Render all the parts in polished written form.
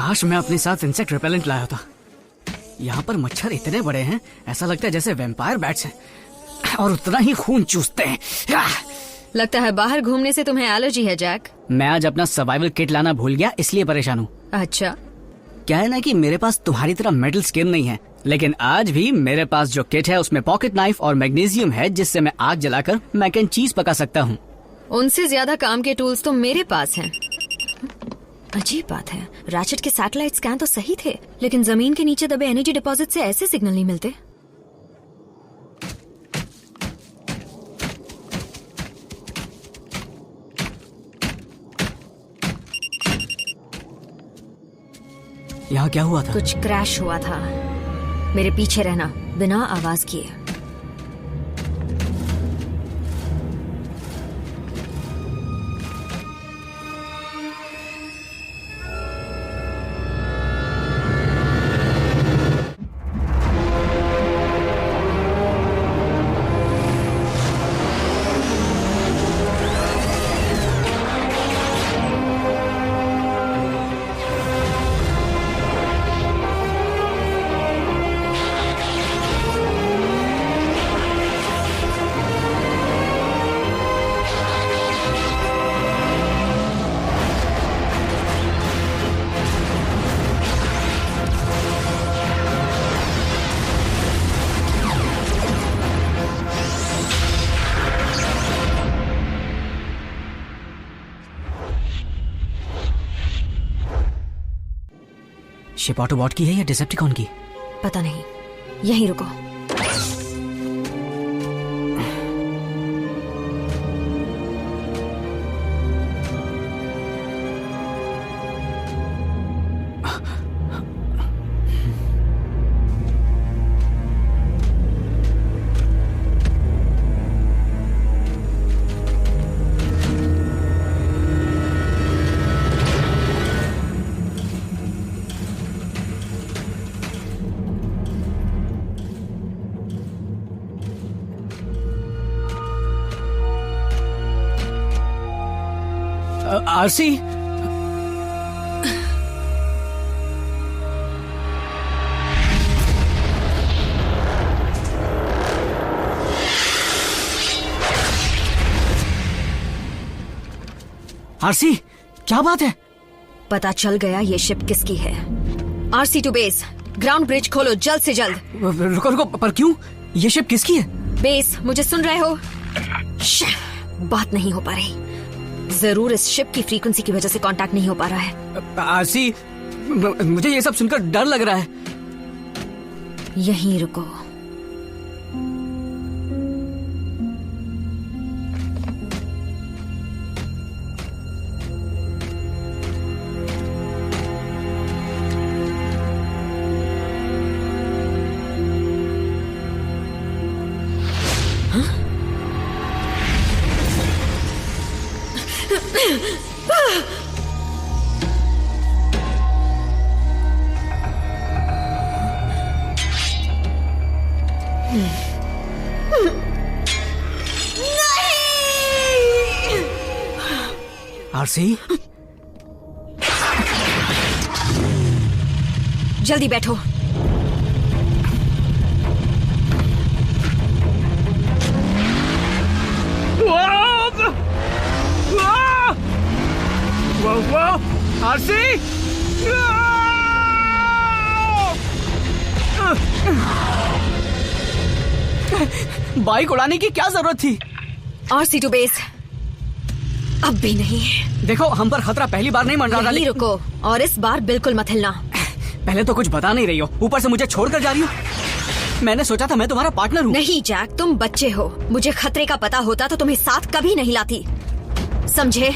काश मैं अपने साथ इंसेक्ट रिपेलेंट लाया था। यहाँ पर मच्छर इतने बड़े हैं, ऐसा लगता है जैसे वैम्पायर बैट्स हैं, और उतना ही खून चूसते हैं। लगता है बाहर घूमने से तुम्हें एलर्जी है जैक। मैं आज अपना सर्वाइवल किट लाना भूल गया, इसलिए परेशान हूँ। अच्छा, क्या है ना कि मेरे पास तुम्हारी तरह मेटल स्किन नहीं है, लेकिन आज भी मेरे पास जो किट है उसमें पॉकेट नाइफ और मैग्नीशियम है, जिससे मैं आग जलाकर मैक एंड चीज पका सकता हूँ। उनसे ज्यादा काम के टूल्स तो मेरे पास हैं। अजीब बात है, रैचेट के सैटेलाइट स्कैन तो सही थे, लेकिन जमीन के नीचे दबे एनर्जी डिपॉजिट से ऐसे सिग्नल नहीं मिलते। यहाँ क्या हुआ था? कुछ क्रैश हुआ था। मेरे पीछे रहना, बिना आवाज किए। शिप ऑटोबॉट की है या डिसेप्टिकॉन की? पता नहीं, यहीं रुको। आरसी, आरसी, क्या बात है? पता चल गया ये शिप किसकी है। RC to base, ground bridge खोलो जल्द से जल्द। रुको रुको, पर क्यों? ये शिप किसकी है? बेस, मुझे सुन रहे हो? बात नहीं हो पा रही। जरूर इस शिप की फ्रीक्वेंसी की वजह से कांटेक्ट नहीं हो पा रहा है। आरसी, मुझे ये सब सुनकर डर लग रहा है। यहीं रुको। आरसी, जल्दी बैठो। आरसी, बाइक उड़ाने की क्या जरूरत थी? आरसी टू बेस, अब भी नहीं। देखो, हम पर खतरा पहली बार नहीं मंडरा रहा। नहीं रुको, और इस बार बिल्कुल मत हिलना। पहले तो कुछ बता नहीं रही हो, ऊपर से मुझे छोड़कर जा रही हो। मैंने सोचा था मैं तुम्हारा पार्टनर हूँ। नहीं जैक, तुम बच्चे हो। मुझे खतरे का पता होता तो तुम्हें साथ कभी नहीं लाती, समझे?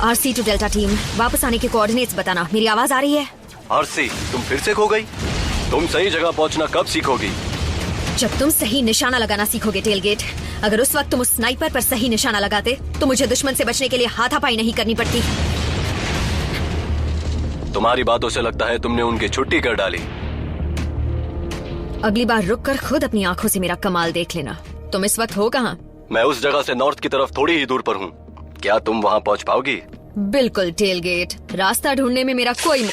RC टू डेल्टा टीम, वापस आने के कोऑर्डिनेट्स बताना। मेरी आवाज आ रही है? RC, तुम फिर से खो गई? तुम सही जगह पहुंचना कब सीखोगी? जब तुम सही निशाना लगाना सीखोगे टेलगेट। अगर उस वक्त तुम उस स्नाइपर पर सही निशाना लगाते तो मुझे दुश्मन से बचने के लिए हाथापाई नहीं करनी पड़ती। तुम्हारी बातों से लगता है तुमने उनकी छुट्टी कर डाली। अगली बार रुक कर खुद अपनी आंखों से मेरा कमाल देख लेना। तुम इस वक्त हो कहाँ? मैं उस जगह से नॉर्थ की तरफ थोड़ी ही दूर पर हूँ। क्या तुम वहाँ पहुँच पाओगी? बिल्कुल टेलगेट, रास्ता ढूंढने में मेरा कोई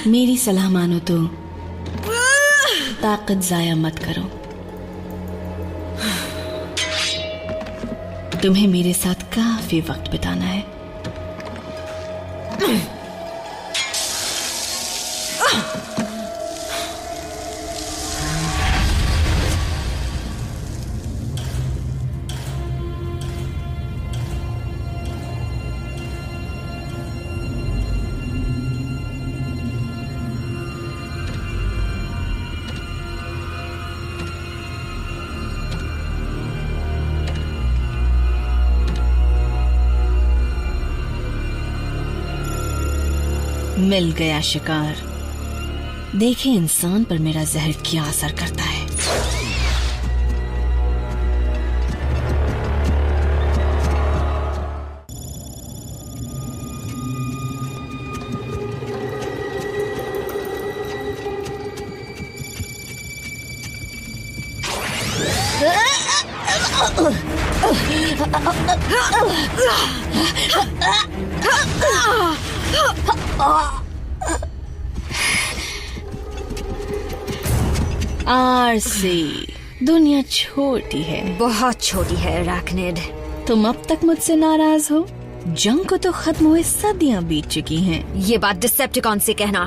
मेरी सलाह मानो तो ताकत जाया मत करो। तुम्हें मेरे साथ काफी वक्त बिताना है। मिल गया शिकार। देखें इंसान पर मेरा जहर क्या असर करता है। आरसी, दुनिया छोटी है, बहुत छोटी है अराकनिड। तुम अब तक मुझसे नाराज हो? जंग को तो खत्म हुए सदियां बीत चुकी हैं। ये बात डिसेप्टिकॉन से कहना।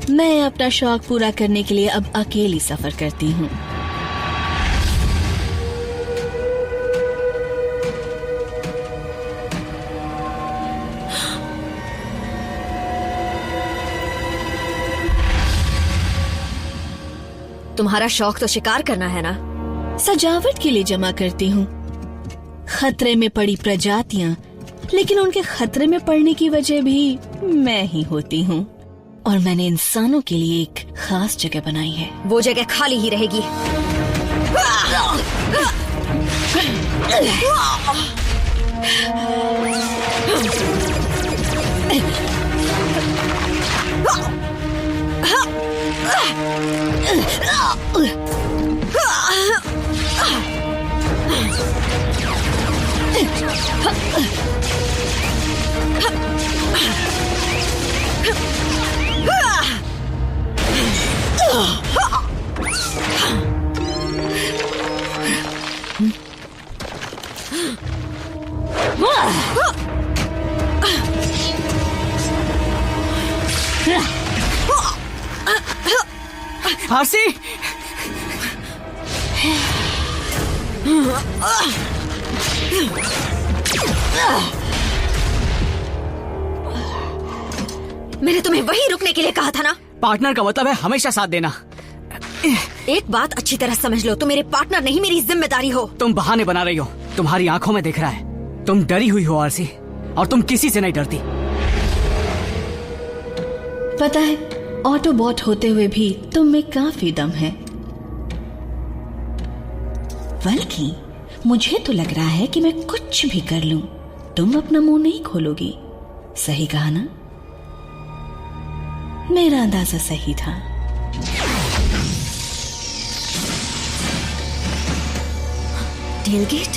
मैं अपना शौक पूरा करने के लिए अब अकेली सफर करती हूँ। तुम्हारा शौक तो शिकार करना है ना? सजावट के लिए जमा करती हूँ। खतरे में पड़ी प्रजातियाँ, लेकिन उनके खतरे में पड़ने की वजह भी मैं ही होती हूँ। और मैंने इंसानों के लिए एक खास जगह बनाई है। वो जगह खाली ही रहेगी। आरसी, मैंने तुम्हें वहीं रुकने के लिए कहा था ना। पार्टनर का मतलब है हमेशा साथ देना। एक बात अच्छी तरह समझ लो, तुम मेरे पार्टनर नहीं, मेरी जिम्मेदारी हो। तुम बहाने बना रही हो। तुम्हारी आंखों में दिख रहा है तुम डरी हुई हो आरसी, और तुम किसी से नहीं डरती। पता है, ऑटोबॉट होते हुए भी तुम में काफी दम है। बल्कि मुझे तो लग रहा है कि मैं कुछ भी कर लूं, तुम अपना मुंह नहीं खोलोगी। सही कहा ना? मेरा अंदाजा सही था। टेलगेट?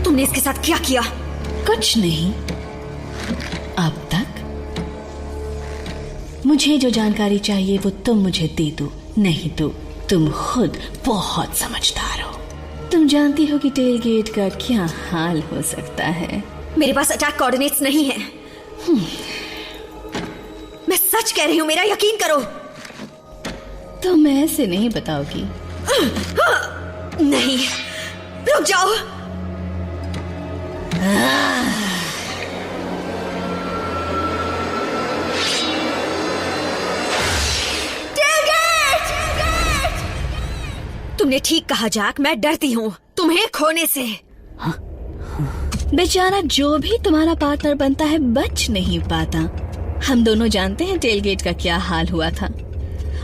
तुमने इसके साथ क्या किया? कुछ नहीं अब तक। मुझे जो जानकारी चाहिए वो तुम मुझे दे दो, नहीं तो तुम खुद बहुत समझदार हो। तुम जानती हो कि टेलगेट का क्या हाल हो सकता है। मेरे पास अटैक कोऑर्डिनेट्स नहीं है। मैं सच कह रही हूँ, मेरा यकीन करो। तुम ऐसे नहीं बताओगी। नहीं, रुक जाओ। तुमने ठीक कहा जैक, मैं डरती हूँ तुम्हें खोने से। बेचारा जो भी तुम्हारा पार्टनर बनता है बच नहीं पाता। हम दोनों जानते हैं टेलगेट का क्या हाल हुआ था।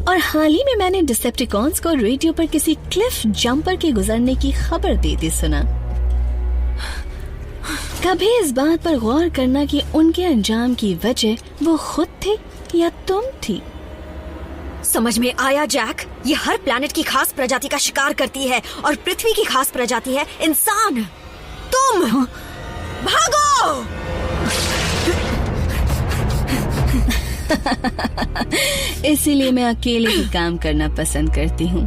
और हाल ही में मैंने डिसेप्टिकॉन्स को रेडियो पर किसी क्लिफ जंपर के गुजरने की खबर देते सुना। कभी इस बात पर गौर करना कि उनके अंजाम की वजह वो खुद थे या तुम थी? समझ में आया जैक, ये हर प्लैनेट की खास प्रजाति का शिकार करती है और पृथ्वी की खास प्रजाति है इंसान। तुम भागो। इसीलिए मैं अकेले ही काम करना पसंद करती हूँ।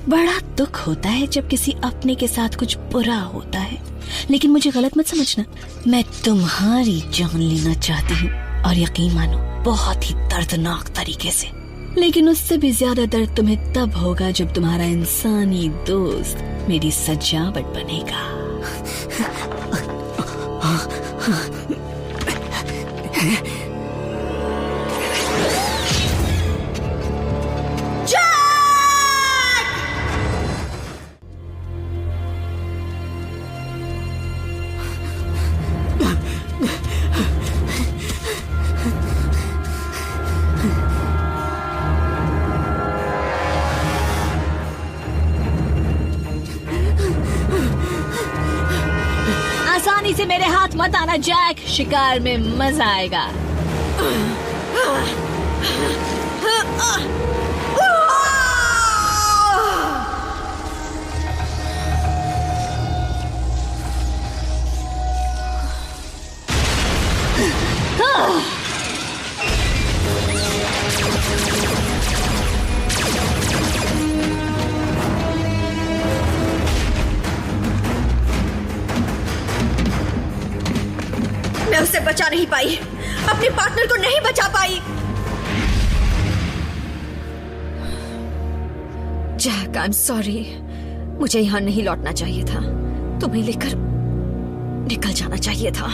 बड़ा दुख होता है जब किसी अपने के साथ कुछ बुरा होता है, लेकिन मुझे गलत मत समझना, मैं तुम्हारी जान लेना चाहती हूँ। और यकीन मानो, बहुत ही दर्दनाक तरीके से। लेकिन उससे भी ज्यादा दर्द तुम्हें तब होगा जब तुम्हारा इंसानी दोस्त मेरी सजावट बनेगा। आसानी से मेरे हाथ मत आना जैक, शिकार में मजा आएगा। मैं उसे बचा नहीं पाई, अपने पार्टनर को नहीं बचा पाई। जैक, आई एम सॉरी, मुझे यहाँ नहीं लौटना चाहिए था। तुम्हें लेकर निकल जाना चाहिए था।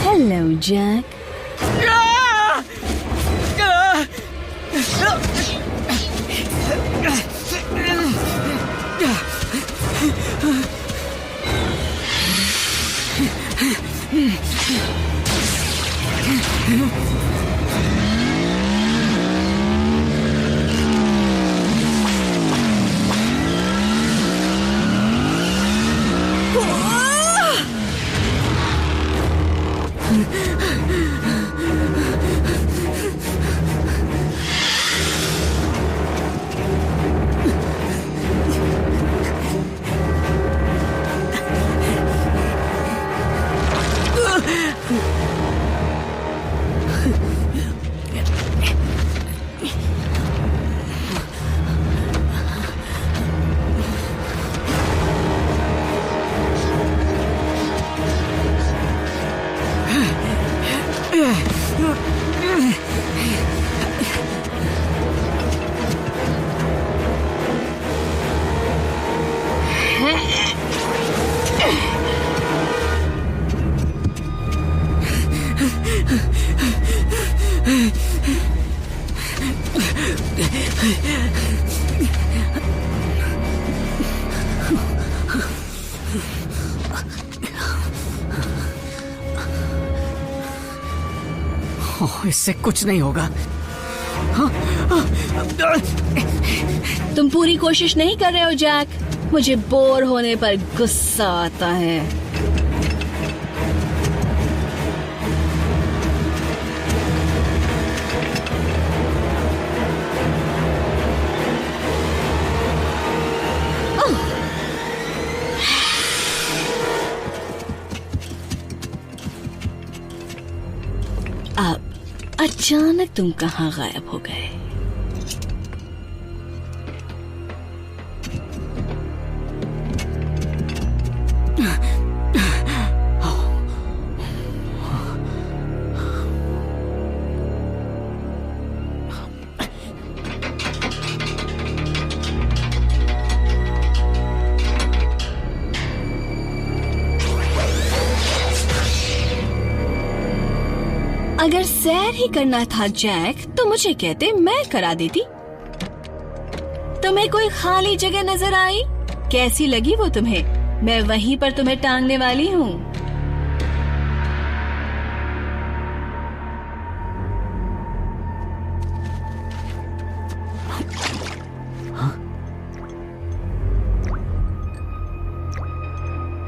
Hello Jack. इससे कुछ नहीं होगा। तुम पूरी कोशिश नहीं कर रहे हो जैक। मुझे बोर होने पर गुस्सा आता है। अब अचानक तुम कहाँ गायब हो गए? अगर सैर ही करना था जैक तो मुझे कहते, मैं करा देती। तुम्हें कोई खाली जगह नजर आई? कैसी लगी वो तुम्हें? मैं वहीं पर तुम्हें टांगने वाली हूँ।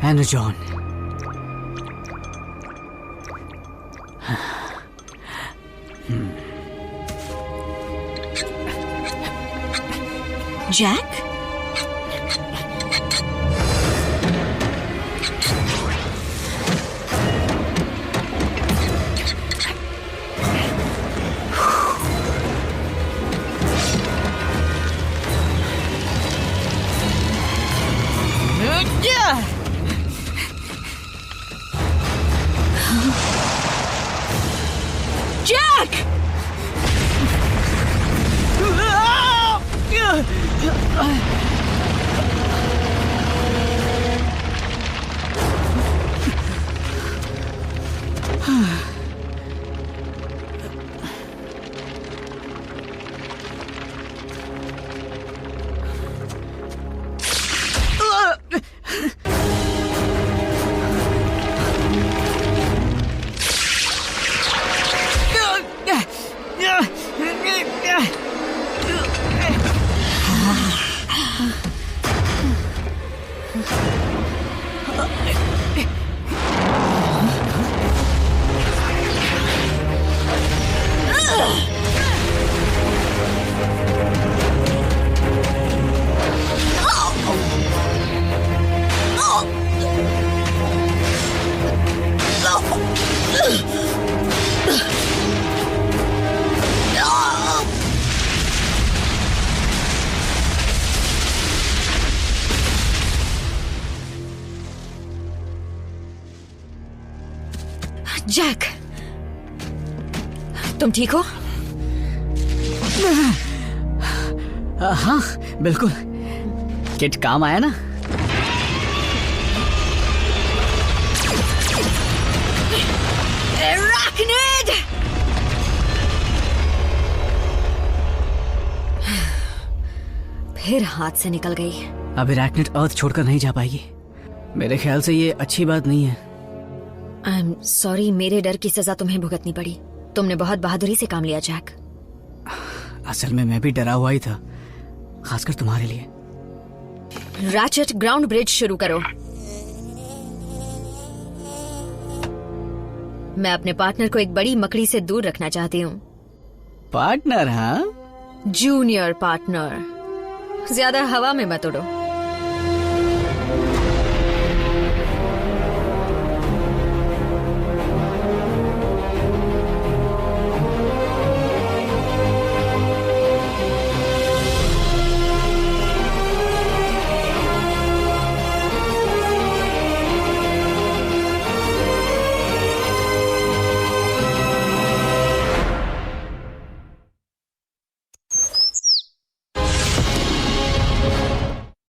एना जॉन, जैक, जैक! जैक, तुम ठीक हो? हाँ बिल्कुल। किट काम आया ना? एराक्निड! फिर हाथ से निकल गई। अब एराक्निड अर्थ छोड़कर नहीं जा पाएगी। मेरे ख्याल से ये अच्छी बात नहीं है। आई एम सॉरी, मेरे डर की सजा तुम्हें भुगतनी पड़ी। तुमने बहुत बहादुरी से काम लिया जैक। असल में मैं भी डरा हुआ ही था, खासकर तुम्हारे लिए। रैचेट, ग्राउंड ब्रिज शुरू करो। मैं अपने पार्टनर को एक बड़ी मकड़ी से दूर रखना चाहती हूँ। पार्टनर? हाँ, जूनियर पार्टनर। ज्यादा हवा में मत उड़ो।